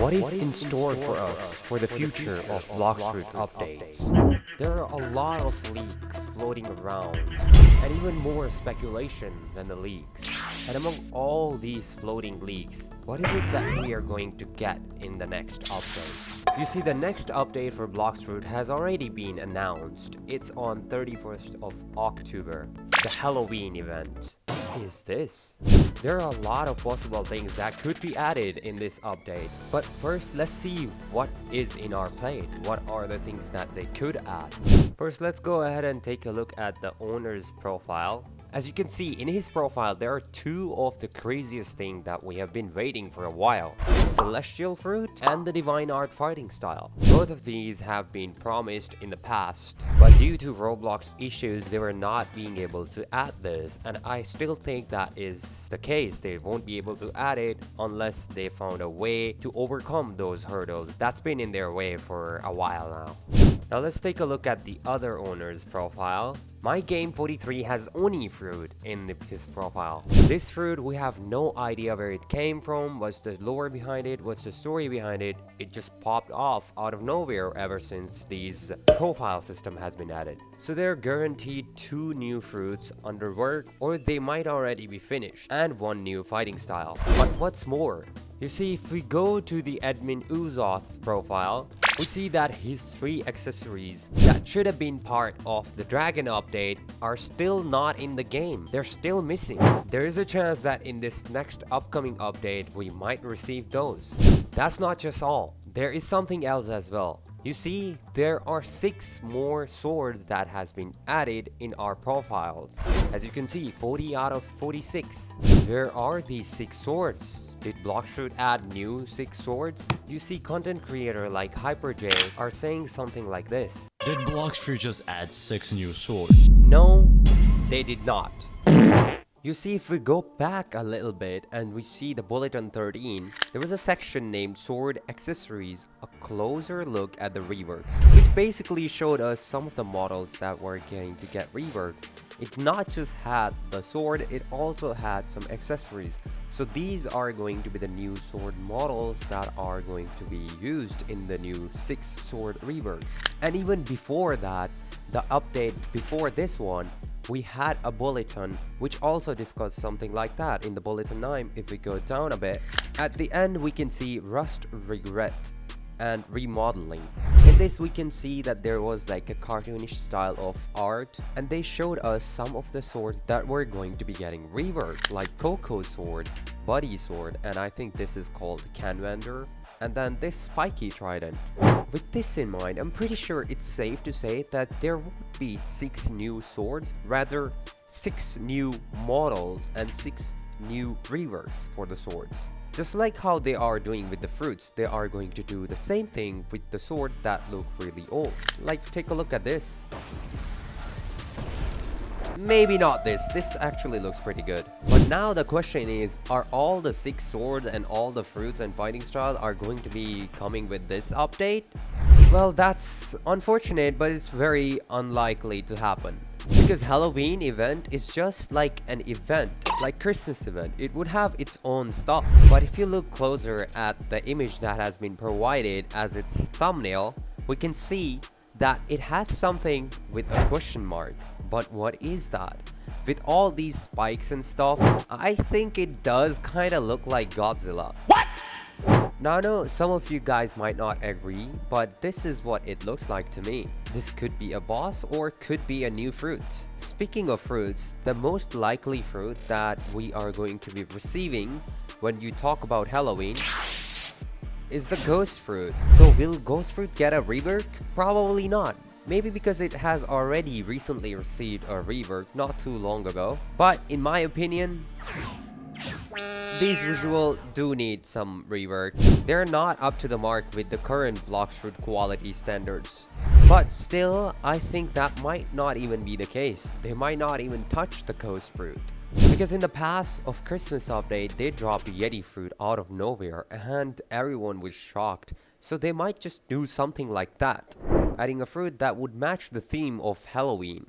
What is in store for us for the future of Blox Fruit updates? There are a lot of leaks floating around, and even more speculation than the leaks. And among all these floating leaks, what is it that we are going to get in the next update? You see, the next update for Blox Fruit has already been announced. It's on 31st of October, the Halloween event. What is this? There are a lot of possible things that could be added in this update. But first, let's see what is in our plate. What are the things that they could add? First, let's go ahead and take a look at the owner's profile. As you can see in his profile, there are two of the craziest things that we have been waiting for a while. The Celestial Fruit and the Divine Art Fighting Style. Both of these have been promised in the past, but due to Roblox issues, they were not being able to add this, and I still think that is the case. They won't be able to add it unless they found a way to overcome those hurdles that's been in their way for a while now. Now let's take a look at the other owner's profile. My Game 43 has Oni fruit in his profile. This fruit, we have no idea where it came from, what's the lore behind it, what's the story behind it. It just popped off out of nowhere ever since these profile system has been added. So they're guaranteed 2 new fruits under work, or they might already be finished, and 1 new fighting style. But what's more? You see, if we go to the admin Uzoth's profile, we see that his 3 accessories that should have been part of the Dragon update are still not in the game. They're still missing. There is a chance that in this next upcoming update, we might receive those. That's not just all. There is something else as well. You see, there are 6 more swords that has been added in our profiles. As you can see, 40 out of 46. Where are these 6 swords? Did Blox Fruit add new 6 swords? You see, content creator like HyperJ are saying something like this. Did Blox Fruit just add 6 new swords? No, they did not. You see, if we go back a little bit and we see the Bulletin 13, there was a section named Sword Accessories, a closer look at the reworks, which basically showed us some of the models that were going to get reworked. It not just had the sword, it also had some accessories. So these are going to be the new sword models that are going to be used in the new 6 sword reworks. And even before that, the update before this one, we had a bulletin which also discussed something like that. In the bulletin 9, if we go down a bit, at the end we can see Rust Regret and remodeling. In this we can see that there was like a cartoonish style of art, and they showed us some of the swords that were going to be getting reworked, like Coco sword, Buddy sword, and I think this is called Canvander, and then this spiky trident. With this in mind, I'm pretty sure it's safe to say that there won't be 6 new swords, rather 6 new models and 6 new reworks for the swords. Just like how they are doing with the fruits, they are going to do the same thing with the sword that look really old. Like, take a look at this. Maybe not this. This actually looks pretty good. But now the question is, are all the 6 swords and all the fruits and fighting styles are going to be coming with this update? Well, that's unfortunate, but it's very unlikely to happen. Because Halloween event is just like an event, like Christmas event. It would have its own stuff. But if you look closer at the image that has been provided as its thumbnail, we can see that it has something with a question mark. But what is that? With all these spikes and stuff, I think it does kind of look like Godzilla. What? Now I know some of you guys might not agree, but this is what it looks like to me. This could be a boss or could be a new fruit. Speaking of fruits, the most likely fruit that we are going to be receiving when you talk about Halloween is the Ghost Fruit. So will Ghost Fruit get a rework? Probably not. Maybe because it has already recently received a rework not too long ago. But in my opinion, these visuals do need some rework. They're not up to the mark with the current Blox Fruit quality standards. But still, I think that might not even be the case. They might not even touch the Ghost Fruit. Because in the past of Christmas update, they dropped Yeti fruit out of nowhere and everyone was shocked. So they might just do something like that, adding a fruit that would match the theme of Halloween.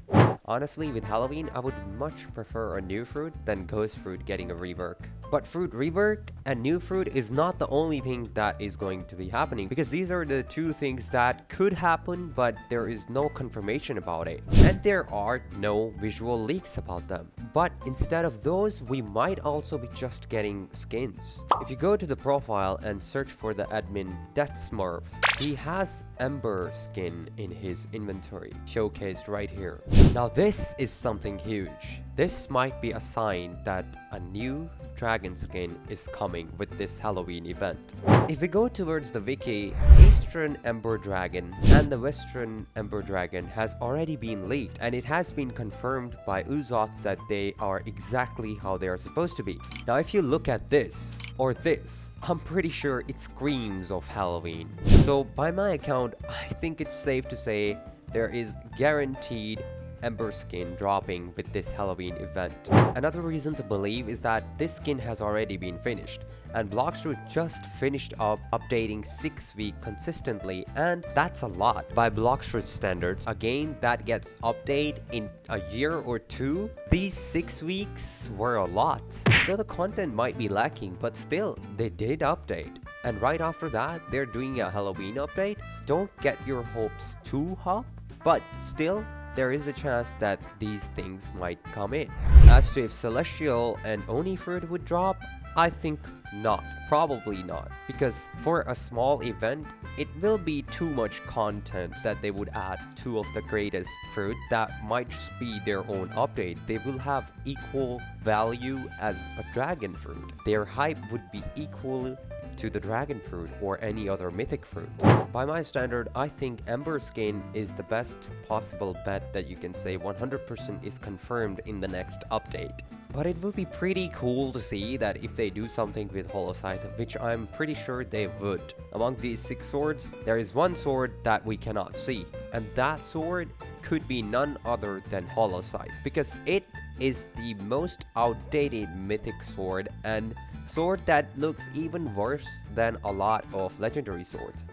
Honestly, with Halloween, I would much prefer a new fruit than ghost fruit getting a rework. But fruit rework and new fruit is not the only thing that is going to be happening, because these are the two things that could happen, but there is no confirmation about it. And there are no visual leaks about them. But instead of those, we might also be just getting skins. If you go to the profile and search for the admin DeathSmurf, he has Ember skin in his inventory, showcased right here. Now this is something huge. This might be a sign that a new dragon skin is coming with this Halloween event. If we go towards the wiki, Eastern Ember Dragon and the Western Ember Dragon has already been leaked, and it has been confirmed by Uzoth that they are exactly how they are supposed to be. Now if you look at this, or this, I'm pretty sure it screams of Halloween. So by my account, I think it's safe to say there is guaranteed Ember skin dropping with this Halloween event. Another reason to believe is that this skin has already been finished, and Blox Fruits just finished up updating 6 weeks consistently, and that's a lot. By Blox Fruits standards, a game that gets updated in a year or two, these 6 weeks were a lot. Though the content might be lacking, but still, they did update. And right after that, they're doing a Halloween update. Don't get your hopes too high, but still, there is a chance that these things might come in. As to if Celestial and Oni fruit would drop, I think not. Probably not. Because for a small event, it will be too much content that they would add two of the greatest fruit that might just be their own update. They will have equal value as a dragon fruit. Their hype would be equal to the dragon fruit or any other mythic fruit. By my standard, I think Ember skin is the best possible bet that you can say 100% is confirmed in the next update. But it would be pretty cool to see that if they do something with Holoscythe, which I'm pretty sure they would. Among these 6 swords, there is one sword that we cannot see, and that sword could be none other than Holoscythe, because it is the most outdated mythic sword and sword that looks even worse than a lot of legendary swords.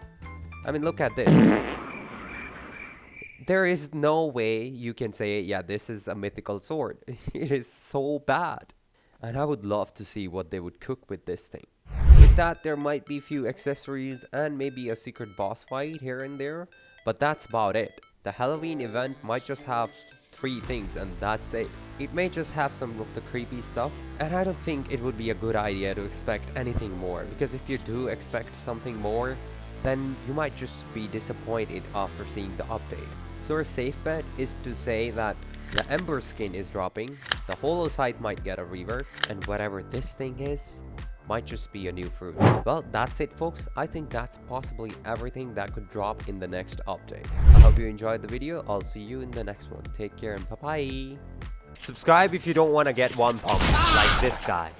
I mean, look at this. There is no way you can say, yeah, this is a mythical sword. It is so bad. And I would love to see what they would cook with this thing. With that, there might be few accessories and maybe a secret boss fight here and there, but that's about it. The Halloween event might just have 3 things and that's it. It may just have some of the creepy stuff, and I don't think it would be a good idea to expect anything more, because if you do expect something more, then you might just be disappointed after seeing the update. So a safe bet is to say that the Ember skin is dropping, the Holoscythe might get a rework, and whatever this thing is might just be a new fruit. Well, that's it folks. I think that's possibly everything that could drop in the next update. I hope you enjoyed the video. I'll see you in the next one. Take care and bye-bye. Subscribe if you don't want to get one pump like this guy.